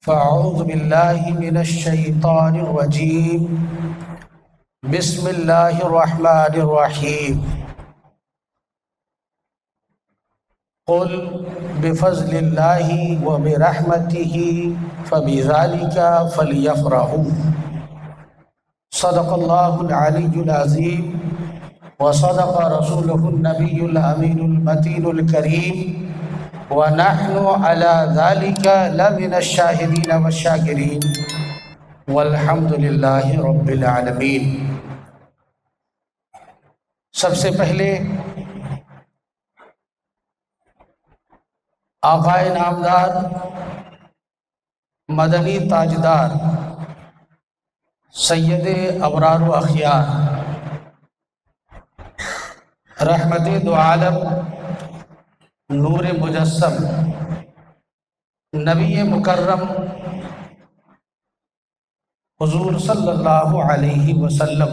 فأعوذ بالله من الشيطان الرجيم بسم الله الرحمن الرحيم قل بفضل الله وبرحمته فبذلك فليفرحوا صدق الله العلي العظيم وصدق رسوله النبي الأمين المتين الكريم ونحن على ذلك لمن الشاهدين والشاكرين والحمد لله رب العالمين۔ سب سے پہلے آقائے نامدار مدنی تاجدار سید ابرار و اخیار رحمت دو عالم نور مجسم نبی مکرم حضور صلی اللہ علیہ وسلم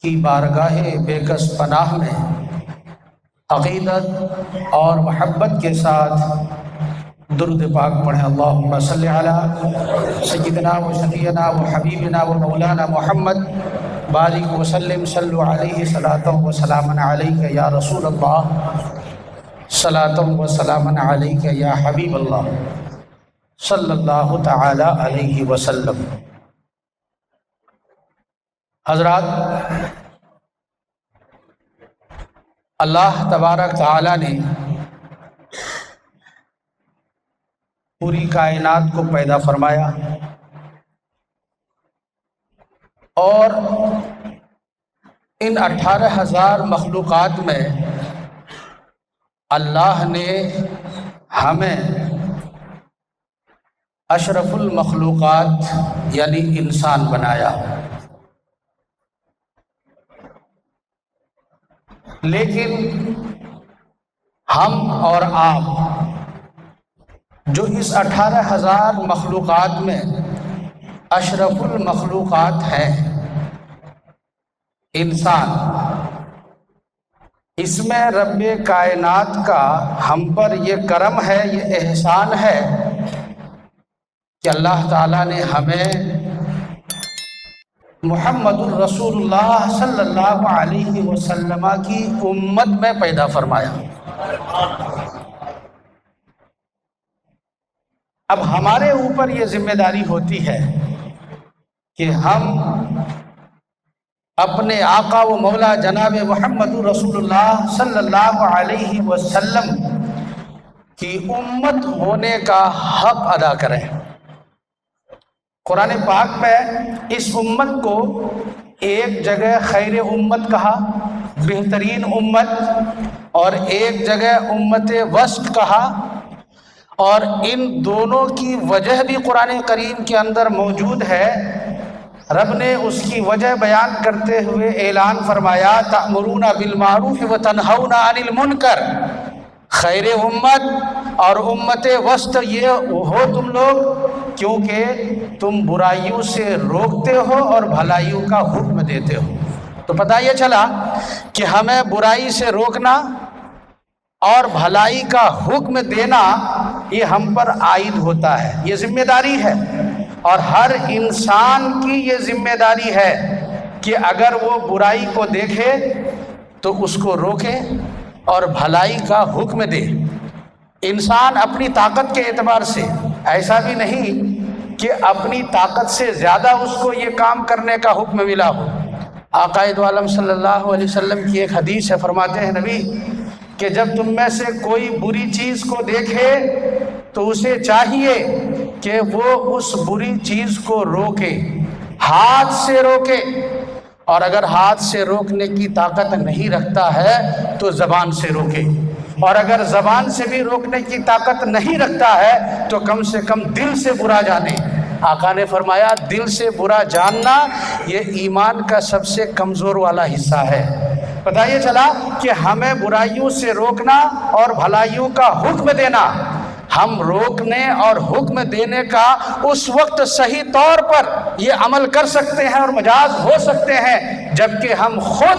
کی بارگاہ بے کس پناہ میں عقیدت اور محبت کے ساتھ درود پاک پڑھیں۔ اللہم صلی علی سیدنا و شفیعنا و حبیبنا و مولانا محمد بارک وسلم صلو علیہ صلاۃ و سلام علیک یا رسول اللہ صلاۃ و سلام علیک یا حبیب اللہ صلی اللہ تعالی علیہ وسلم۔ حضرات، اللہ تبارک تعالی نے پوری کائنات کو پیدا فرمایا اور ان 18,000 مخلوقات میں اللہ نے ہمیں اشرف المخلوقات یعنی انسان بنایا، لیکن ہم اور آپ جو اس 18,000 مخلوقات میں اشرف المخلوقات ہیں، انسان، اس میں رب کائنات کا ہم پر یہ کرم ہے، یہ احسان ہے کہ اللہ تعالیٰ نے ہمیں محمد الرسول اللہ صلی اللہ علیہ وسلم کی امت میں پیدا فرمایا۔ اب ہمارے اوپر یہ ذمہ داری ہوتی ہے کہ ہم اپنے آقا و مولا جناب محمد رسول اللہ صلی اللہ علیہ وسلم کی امت ہونے کا حق ادا کریں۔ قرآن پاک میں اس امت کو ایک جگہ خیر امت کہا، بہترین امت، اور ایک جگہ امت وسط کہا، اور ان دونوں کی وجہ بھی قرآن کریم کے اندر موجود ہے۔ رب نے اس کی وجہ بیان کرتے ہوئے اعلان فرمایا، تأمرون بالمعروف وتنہون عن المنکر، خیر امت اور امت وسط یہ ہو تم لوگ کیونکہ تم برائیوں سے روکتے ہو اور بھلائیوں کا حکم دیتے ہو۔ تو پتہ یہ چلا کہ ہمیں برائی سے روکنا اور بھلائی کا حکم دینا یہ ہم پر عائد ہوتا ہے، یہ ذمہ داری ہے، اور ہر انسان کی یہ ذمہ داری ہے کہ اگر وہ برائی کو دیکھے تو اس کو روکے اور بھلائی کا حکم دے۔ انسان اپنی طاقت کے اعتبار سے، ایسا بھی نہیں کہ اپنی طاقت سے زیادہ اس کو یہ کام کرنے کا حکم ملا ہو۔ آقا دو عالم صلی اللہ علیہ وسلم کی ایک حدیث ہے، فرماتے ہیں نبی کہ جب تم میں سے کوئی بری چیز کو دیکھے تو اسے چاہیے کہ وہ اس بری چیز کو روکے، ہاتھ سے روکے، اور اگر ہاتھ سے روکنے کی طاقت نہیں رکھتا ہے تو زبان سے روکے، اور اگر زبان سے بھی روکنے کی طاقت نہیں رکھتا ہے تو کم سے کم دل سے برا جانے۔ آقا نے فرمایا دل سے برا جاننا یہ ایمان کا سب سے کمزور والا حصہ ہے۔ پتہ یہ چلا کہ ہمیں برائیوں سے روکنا اور بھلائیوں کا حکم دینا، ہم روکنے اور حکم دینے کا اس وقت صحیح طور پر یہ عمل کر سکتے ہیں اور مجاز ہو سکتے ہیں جبکہ ہم خود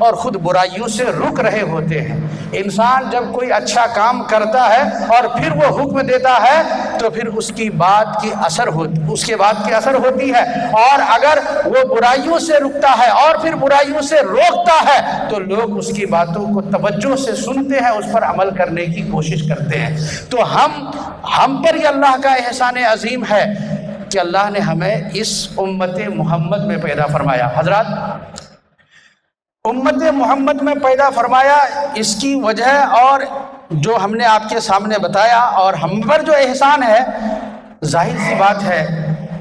اور خود برائیوں سے رک رہے ہوتے ہیں۔ انسان جب کوئی اچھا کام کرتا ہے اور پھر وہ حکم دیتا ہے تو پھر اس کے بعد کی اثر ہوتی ہے، اور اگر وہ برائیوں سے رکتا ہے اور پھر برائیوں سے روکتا ہے تو لوگ اس کی باتوں کو توجہ سے سنتے ہیں، اس پر عمل کرنے کی کوشش کرتے ہیں۔ تو ہم پر یہ اللہ کا احسان عظیم ہے کہ اللہ نے ہمیں اس امت محمد میں پیدا فرمایا۔ حضرات، امت محمد میں پیدا فرمایا، اس کی وجہ اور جو ہم نے آپ کے سامنے بتایا اور ہم پر جو احسان ہے، ظاہر سی بات ہے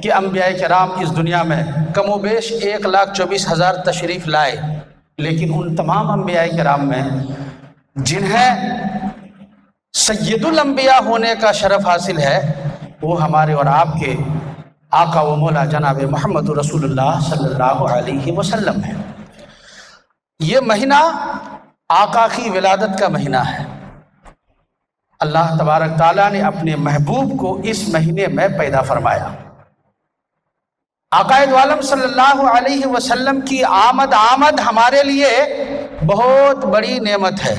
کہ انبیاء کرام اس دنیا میں کم و بیش 1,24,000 تشریف لائے، لیکن ان تمام انبیاء کرام میں جنہیں سید الانبیاء ہونے کا شرف حاصل ہے وہ ہمارے اور آپ کے آقا و مولا جناب محمد رسول اللہ صلی اللہ علیہ وسلم ہے۔ یہ مہینہ آقا کی ولادت کا مہینہ ہے۔ اللہ تبارک تعالیٰ نے اپنے محبوب کو اس مہینے میں پیدا فرمایا۔ آقا دو عالم صلی اللہ علیہ وسلم کی آمد ہمارے لیے بہت بڑی نعمت ہے۔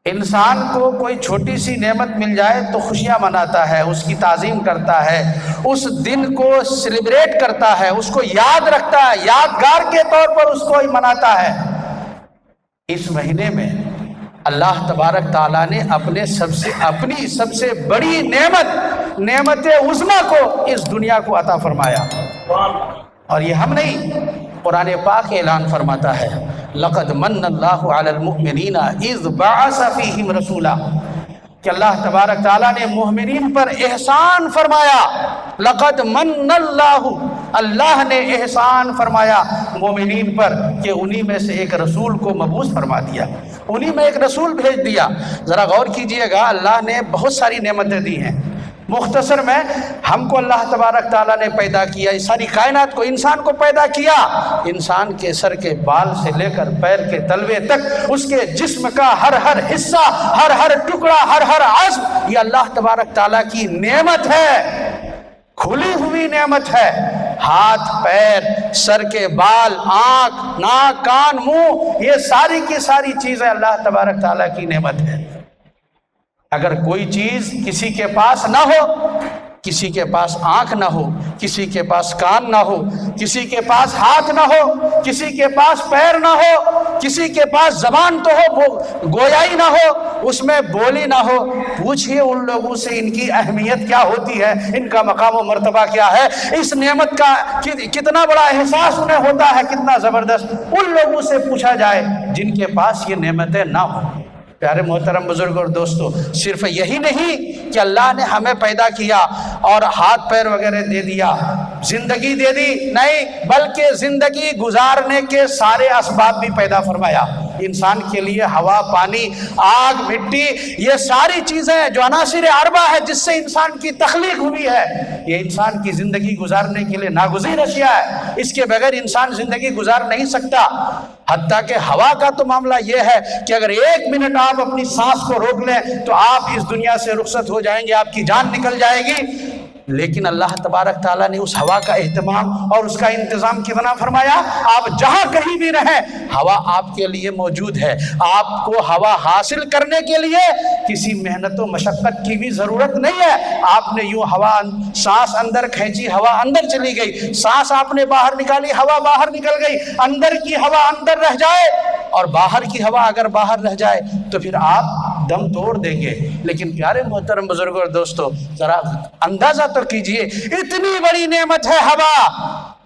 انسان کو کوئی چھوٹی سی نعمت مل جائے تو خوشیاں مناتا ہے، اس کی تعظیم کرتا ہے، اس دن کو سیلیبریٹ کرتا ہے، اس کو یاد رکھتا ہے، یادگار کے طور پر اس کو مناتا ہے۔ اس مہینے میں اللہ تبارک تعالیٰ نے اپنی سب سے بڑی نعمت عظمیٰ کو اس دنیا کو عطا فرمایا، اور یہ ہم نہیں، قرآن پاک اعلان فرماتا ہے لقد من اللہ علی المؤمنین اذ بعث فیہم رسولا، کہ اللہ تبارک تعالیٰ نے مومنین پر احسان فرمایا۔ لقد من اللہ نے احسان فرمایا مومنین پر کہ انہی میں سے ایک رسول کو مبعوث فرما دیا، انہی میں ایک رسول بھیج دیا۔ ذرا غور کیجئے گا، اللہ نے بہت ساری نعمتیں دی ہیں۔ مختصر میں ہم کو اللہ تبارک تعالیٰ نے پیدا کیا، اس ساری کائنات کو، انسان کو پیدا کیا۔ انسان کے سر کے بال سے لے کر پیر کے تلوے تک، اس کے جسم کا ہر حصہ، ہر ٹکڑا، ہر عضو، یہ اللہ تبارک تعالیٰ کی نعمت ہے، کھلی ہوئی نعمت ہے۔ ہاتھ، پیر، سر کے بال، آنکھ، ناک، کان، منہ، یہ ساری کی ساری چیزیں اللہ تبارک تعالیٰ کی نعمت ہے۔ اگر کوئی چیز کسی کے پاس نہ ہو، کسی کے پاس آنکھ نہ ہو، کسی کے پاس کان نہ ہو، کسی کے پاس ہاتھ نہ ہو، کسی کے پاس پیر نہ ہو، کسی کے پاس زبان تو ہو، گویائی نہ ہو، اس میں بولی نہ ہو، پوچھئے ان لوگوں سے ان کی اہمیت کیا ہوتی ہے، ان کا مقام و مرتبہ کیا ہے، اس نعمت کا کتنا بڑا احساس انہیں ہوتا ہے، کتنا زبردست۔ ان لوگوں سے پوچھا جائے جن کے پاس یہ نعمتیں نہ ہوں۔ پیارے محترم بزرگ اور دوستو، صرف یہی نہیں کہ اللہ نے ہمیں پیدا کیا اور ہاتھ پیر وغیرہ دے دیا، زندگی دے دی، نہیں، بلکہ زندگی گزارنے کے سارے اسباب بھی پیدا فرمایا۔ انسان کے لیے ہوا، پانی، آگ، مٹی، یہ ساری چیزیں جو عناصر اربع ہے جس سے انسان کی تخلیق ہوئی ہے، یہ انسان کی زندگی گزارنے کے لیے ناگزیر اشیاء ہے۔ اس کے بغیر انسان زندگی گزار نہیں سکتا۔ حتیٰ کہ ہوا کا تو معاملہ یہ ہے کہ اگر 1 منٹ آپ اپنی سانس کو روک لیں تو آپ اس دنیا سے رخصت ہو جائیں گے، آپ کی جان نکل جائے گی۔ لیکن اللہ تبارک تعالیٰ نے اس ہوا کا اہتمام اور اس کا انتظام کتنا فرمایا، آپ جہاں کہیں بھی رہیں ہوا آپ کے لیے موجود ہے۔ آپ کو ہوا حاصل کرنے کے لیے کسی محنت و مشقت کی بھی ضرورت نہیں ہے۔ آپ نے یوں سانس اندر کھینچی، ہوا اندر چلی گئی، سانس آپ نے باہر نکالی، ہوا باہر نکل گئی۔ اندر کی ہوا اندر رہ جائے اور باہر کی ہوا اگر باہر رہ جائے تو پھر آپ دم توڑ دیں گے۔ لیکن پیارے محترم بزرگوں اور دوستو، ذرا اندازہ تو کیجئے، اتنی بڑی نعمت ہے ہوا،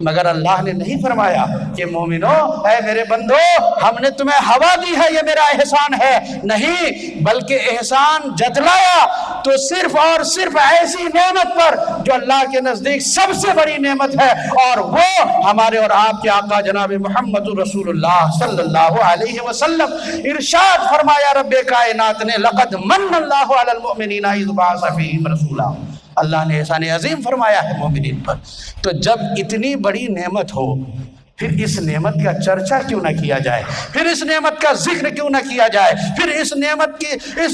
مگر اللہ نے نہیں فرمایا کہ مومنو، اے میرے بندو، ہم نے تمہیں ہوا دی ہے، یہ میرا احسان ہے، نہیں، بلکہ احسان جتلایا تو صرف اور صرف ایسی نعمت پر جو اللہ کے نزدیک سب سے بڑی نعمت ہے، اور وہ ہمارے اور آپ کے آقا جناب محمد رسول اللہ صلی اللہ علیہ وسلم۔ ارشاد فرمایا رب کائنات نے، لقد من اللہ علی المؤمنین اذ بعث فیہم رسولا، اللہ نے احسان عظیم فرمایا ہے مومنین پر۔ تو جب اتنی بڑی نعمت ہو پھر اس نعمت کا چرچا کیوں نہ کیا جائے، پھر اس نعمت کا ذکر کیوں نہ کیا جائے، پھر اس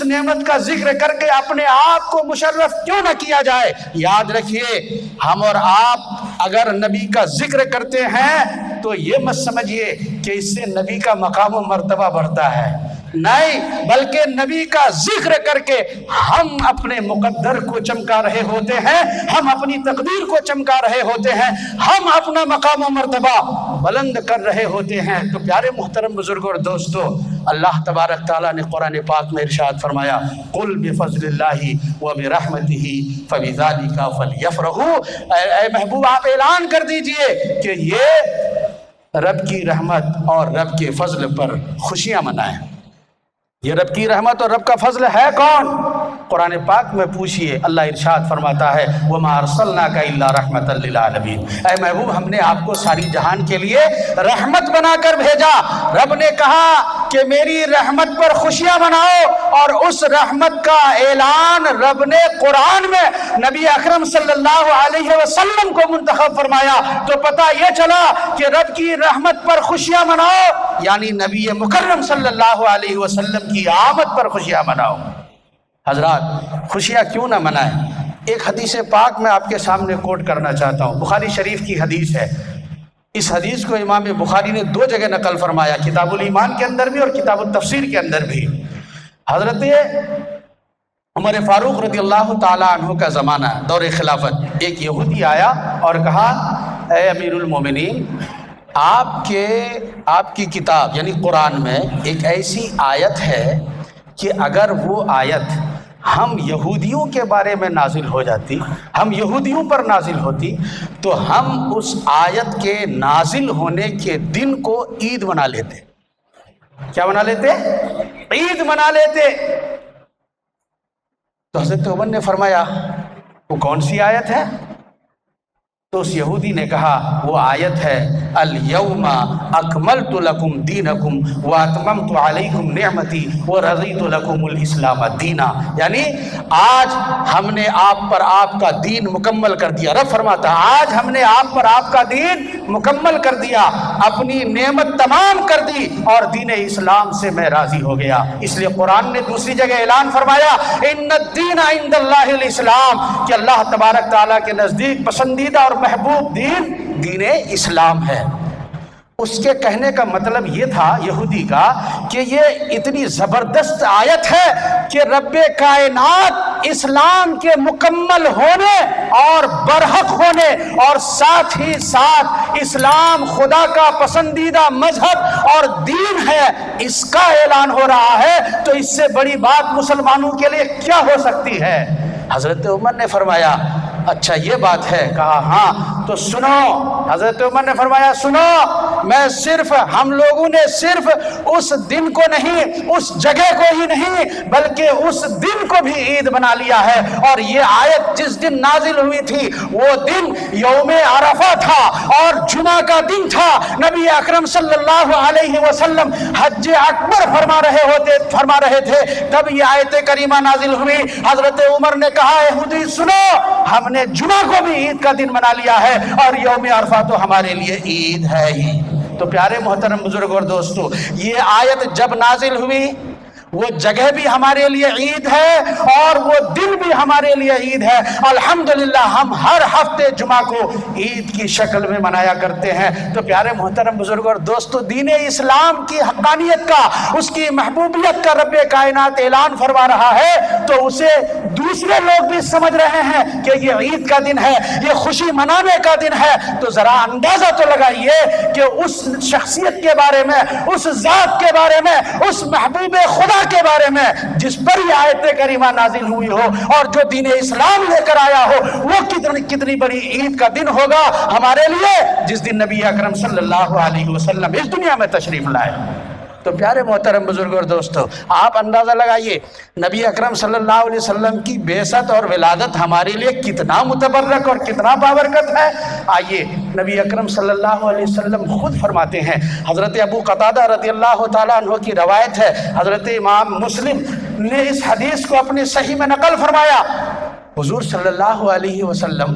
نعمت کا ذکر کر کے اپنے آپ کو مشرف کیوں نہ کیا جائے۔ یاد رکھیے، ہم اور آپ اگر نبی کا ذکر کرتے ہیں تو یہ مت سمجھیے کہ اس سے نبی کا مقام و مرتبہ بڑھتا ہے، نہیں، بلکہ نبی کا ذکر کر کے ہم اپنے مقدر کو چمکا رہے ہوتے ہیں، ہم اپنی تقدیر کو چمکا رہے ہوتے ہیں، ہم اپنا مقام و مرتبہ بلند کر رہے ہوتے ہیں۔ تو پیارے محترم بزرگوں اور دوستو، اللہ تبارک تعالیٰ نے قرآن پاک میں ارشاد فرمایا، قُلْ بِفَضْلِ اللَّهِ وَبِرَحْمَتِهِ فَبِذَلِكَ فَلْيَفْرَحُوا، اے محبوب آپ اعلان کر دیجئے کہ یہ رب کی رحمت اور رب کے فضل پر خوشیاں منائیں۔ یہ رب کی رحمت اور رب کا فضل ہے کون؟ قرآن پاک میں پوچھئے، اللہ ارشاد فرماتا ہے وَمَا أَرْسَلْنَاكَ إِلَّا رَحْمَةً لِّلْعَالَمِينَ، اے محبوب ہم نے آپ کو ساری جہان کے لیے رحمت بنا کر بھیجا۔ رب نے کہا کہ میری رحمت پر خوشیاں مناؤ، اور اس رحمت کا اعلان رب نے قرآن میں نبی اکرم صلی اللہ علیہ وسلم کو منتخب فرمایا۔ تو پتہ یہ چلا کہ رب کی رحمت پر خوشیاں مناؤ یعنی نبی مکرم صلی اللہ علیہ وسلم کی آمد پر خوشیاں مناؤ۔ حضرات، خوشیاں کیوں نہ منائیں؟ ایک حدیث پاک میں آپ کے سامنے کوٹ کرنا چاہتا ہوں، بخاری شریف کی حدیث ہے۔ اس حدیث کو امام بخاری نے 2 جگہ نقل فرمایا، کتاب الایمان کے اندر بھی اور کتاب التفسیر کے اندر بھی۔ حضرت عمر فاروق رضی اللہ تعالیٰ عنہ کا زمانہ، دور خلافت، ایک یہودی آیا اور کہا، اے امیر المومنین، آپ کی کتاب یعنی قرآن میں ایک ایسی آیت ہے کہ اگر وہ آیت ہم یہودیوں کے بارے میں نازل ہو جاتی، ہم یہودیوں پر نازل ہوتی، تو ہم اس آیت کے نازل ہونے کے دن کو عید منا لیتے۔ کیا منا لیتے؟ عید منا لیتے۔ تو حضرت عمر نے فرمایا وہ کون سی آیت ہے؟ تو اس یہودی نے کہا وہ آیت ہے الیوم اکملت لکم دینکم واتممت علیکم نعمتی ورضیت لکم الاسلام دینا، یعنی آج ہم نے آپ پر آپ کا دین مکمل کر دیا۔ رب فرماتا آج ہم نے آپ پر آپ کا دین مکمل کر دیا، اپنی نعمت تمام کر دی اور دین اسلام سے میں راضی ہو گیا۔ اس لیے قرآن نے دوسری جگہ اعلان فرمایا ان الدین عند اللہ الاسلام، کہ اللہ تبارک تعالیٰ کے نزدیک پسندیدہ اور محبوب دین اسلام ہے۔ اس کے کہنے کا مطلب یہ تھا یہودی کا کہ یہ اتنی زبردست آیت ہے کہ رب کائنات اسلام کے مکمل ہونے اور برحق ہونے اور ساتھ ہی ساتھ اسلام خدا کا پسندیدہ مذہب اور دین ہے، اس کا اعلان ہو رہا ہے، تو اس سے بڑی بات مسلمانوں کے لیے کیا ہو سکتی ہے؟ حضرت عمر نے فرمایا اچھا یہ بات ہے؟ کہا ہاں۔ تو سنو، حضرت عمر نے فرمایا سنو، ہم لوگوں نے صرف اس دن کو نہیں، اس جگہ کو ہی نہیں، بلکہ اس دن کو بھی عید بنا لیا ہے۔ اور یہ آیت جس دن نازل ہوئی تھی وہ دن یوم عرفہ تھا اور جمعہ کا دن تھا۔ نبی اکرم صلی اللہ علیہ وسلم حج اکبر فرما رہے تھے، تب یہ آیت کریمہ نازل ہوئی۔ حضرت عمر نے کہا یہودی سنو، ہم نے جمعہ کو بھی عید کا دن بنا لیا ہے اور یوم عرفہ تو ہمارے لیے عید ہے ہی۔ تو پیارے محترم بزرگ اور دوستو، یہ آیت جب نازل ہوئی وہ جگہ بھی ہمارے لیے عید ہے اور وہ دن بھی ہمارے لیے عید ہے۔ الحمدللہ ہم ہر ہفتے جمعہ کو عید کی شکل میں منایا کرتے ہیں۔ تو پیارے محترم بزرگ اور دوستو، دین اسلام کی حقانیت کا، اس کی محبوبیت کا رب کائنات اعلان فرما رہا ہے، تو اسے دوسرے لوگ بھی سمجھ رہے ہیں کہ یہ عید کا دن ہے، یہ خوشی منانے کا دن ہے۔ تو ذرا اندازہ تو لگائیے کہ اس شخصیت کے بارے میں، اس ذات کے بارے میں، اس محبوب خدا کے بارے میں جس پر یہ آیت کریمہ نازل ہوئی ہو اور جو دین اسلام لے کر آیا ہو، وہ کتنی بڑی عید کا دن ہوگا ہمارے لیے جس دن نبی اکرم صلی اللہ علیہ وسلم اس دنیا میں تشریف لائے۔ تو پیارے محترم بزرگ اور دوستو، آپ اندازہ لگائیے نبی اکرم صلی اللہ علیہ وسلم کی بعثت اور ولادت ہمارے لیے کتنا متبرک اور کتنا بابرکت ہے۔ آئیے نبی اکرم صلی اللہ علیہ وسلم خود فرماتے ہیں، حضرت ابو قتادہ رضی اللہ تعالیٰ عنہ کی روایت ہے، حضرت امام مسلم نے اس حدیث کو اپنی صحیح میں نقل فرمایا، حضور صلی اللہ علیہ وسلم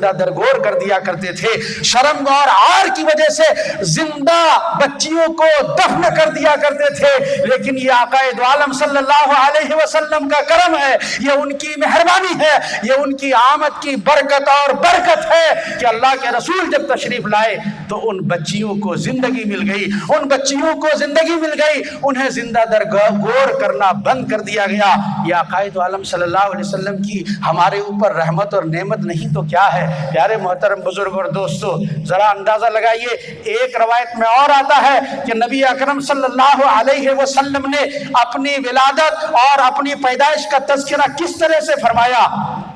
زندہ درگور کر دیا کرتے تھے، شرم اور عار کی وجہ سے زندہ بچیوں کو دفن کر دیا کرتے تھے، لیکن یہ آقا دو عالم صلی اللہ علیہ وسلم کا کرم ہے، یہ ان کی مہربانی ہے، یہ ان کی آمد کی برکت اور برکت ہے کہ اللہ کے رسول جب تشریف لائے تو ان بچیوں کو زندگی مل گئی، ان بچیوں کو زندگی مل گئی، انہیں زندہ درگور کرنا بند کر دیا گیا۔ یہ آقا دو عالم صلی اللہ علیہ وسلم کی ہمارے اوپر رحمت اور نعمت نہیں تو کیا ہے؟ پیارے محترم بزرگ اور دوستو، ذرا اندازہ لگائیے، ایک روایت میں اور آتا ہے کہ نبی اکرم صلی اللہ علیہ وسلم نے اپنی ولادت اور اپنی پیدائش کا تذکرہ کس طرح سے فرمایا۔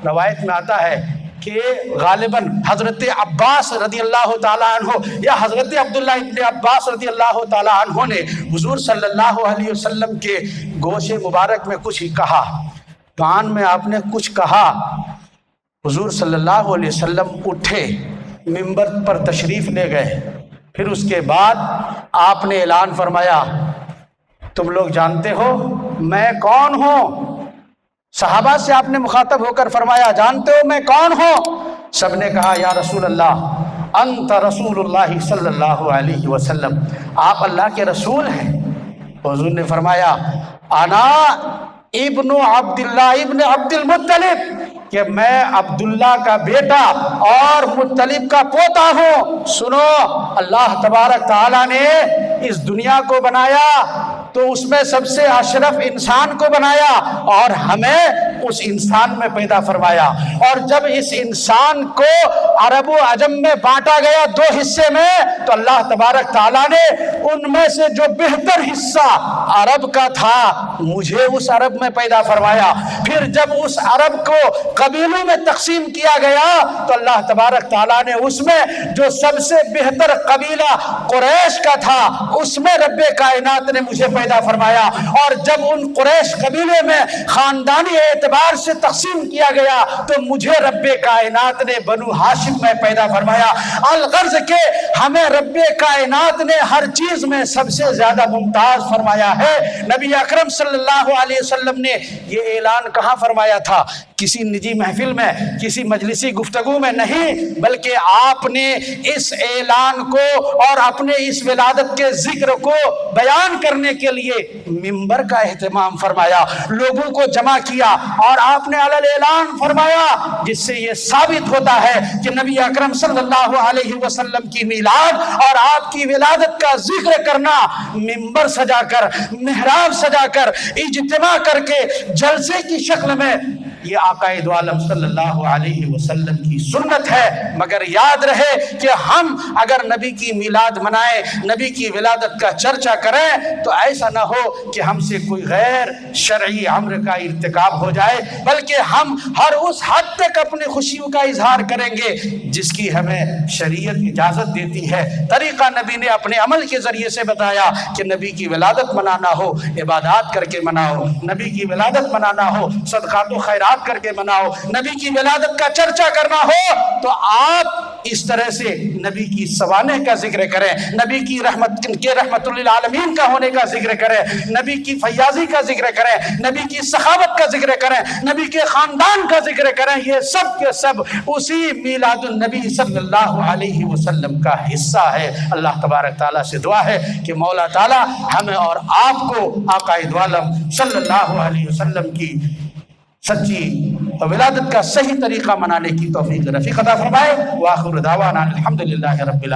روایت میں آتا ہے کہ غالباً حضرت عباس رضی اللہ تعالیٰ عنہ یا حضرت عبداللہ ابن عباس رضی اللہ تعالیٰ عنہ نے حضور صلی اللہ علیہ وسلم کے گوش مبارک میں کچھ ہی کہا، کان میں آپ نے کچھ کہا، حضور صلی اللہ علیہ وسلم اٹھے، منبر پر تشریف لے گئے، پھر اس کے بعد آپ نے اعلان فرمایا، تم لوگ جانتے ہو میں کون ہوں؟ صحابہ سے آپ نے مخاطب ہو کر فرمایا، جانتے ہو میں کون ہوں؟ سب نے کہا یا رسول اللہ انت رسول اللہ صلی اللہ علیہ وسلم، آپ اللہ کے رسول ہیں۔ حضور نے فرمایا انا ابن عبداللہ ابن عبد المطلب، کہ میں عبداللہ کا بیٹا اور مطلب کا پوتا ہوں۔ سنو، اللہ تبارک تعالیٰ نے اس دنیا کو بنایا تو اس میں سب سے اشرف انسان کو بنایا اور ہمیں اس انسان میں پیدا فرمایا، اور جب اس انسان کو عرب و عجم میں بانٹا گیا دو حصے میں، تو اللہ تبارک تعالیٰ نے ان میں سے جو بہتر حصہ عرب کا تھا مجھے اس عرب میں پیدا فرمایا۔ پھر جب اس عرب کو قبیلوں میں تقسیم کیا گیا تو اللہ تبارک تعالیٰ نے اس میں جو سب سے بہتر قبیلہ قریش کا تھا اس میں رب کائنات نے مجھے پیدا فرمایا، اور جب ان قریش قبیلے میں خاندانی اعتبار سے تقسیم کیا گیا تو مجھے رب کائنات نے بنو ہاشم میں پیدا فرمایا۔ الغرض کہ ہمیں رب کائنات نے ہر چیز میں سب سے زیادہ ممتاز فرمایا ہے۔ نبی اکرم صلی اللہ علیہ وسلم نے یہ اعلان کہاں فرمایا تھا؟ کسی نجی محفل میں، کسی مجلسی گفتگو میں نہیں، بلکہ آپ نے اس اعلان کو اور اپنے اس ولادت کے ذکر کو بیان کرنے کے لیے منبر کا اہتمام فرمایا، لوگوں کو جمع کیا اور آپ نے علل اعلان فرمایا، جس سے یہ ثابت ہوتا ہے کہ نبی اکرم صلی اللہ علیہ وسلم کی میلاد اور آپ کی ولادت کا ذکر کرنا منبر سجا کر، محراب سجا کر، اجتماع کر کے جلسے کی شکل میں، یہ آقا دو عالم صلی اللہ علیہ وسلم کی سنت ہے۔ مگر یاد رہے کہ ہم اگر نبی کی میلاد منائیں، نبی کی ولادت کا چرچا کریں تو ایسا نہ ہو کہ ہم سے کوئی غیر شرعی امر کا ارتکاب ہو جائے، بلکہ ہم ہر اس حد تک اپنی خوشیوں کا اظہار کریں گے جس کی ہمیں شریعت اجازت دیتی ہے۔ طریقہ نبی نے اپنے عمل کے ذریعے سے بتایا کہ نبی کی ولادت منانا ہو عبادات کر کے مناؤ، نبی کی ولادت منانا ہو صدقات و خیرات کر کے مناؤ، نبی کی ولادت کا چرچا کرنا ہو تو آپ اس طرح سے نبی کی سوانح کا ذکر کریں، نبی کی رحمت للعالمین کا ہونے کا ذکر کریں، نبی کی فیاضی کا ذکر کریں، نبی کی سخاوت کا ذکر کریں، نبی کے خاندان کا ذکر کریں۔ یہ سب کے سب اسی میلاد النبی صلی اللہ علیہ وسلم کا حصہ ہے۔ اللہ تبارک تعالیٰ سے دعا ہے کہ مولا تعالیٰ ہمیں اور آپ کو آقا دو عالم صلی اللہ علیہ وسلم کی سچی ولادت کا صحیح طریقہ منانے کی توفیق رفیق عطا فرمائے۔ وآخر دعوانا الحمدللہ رب العالمین۔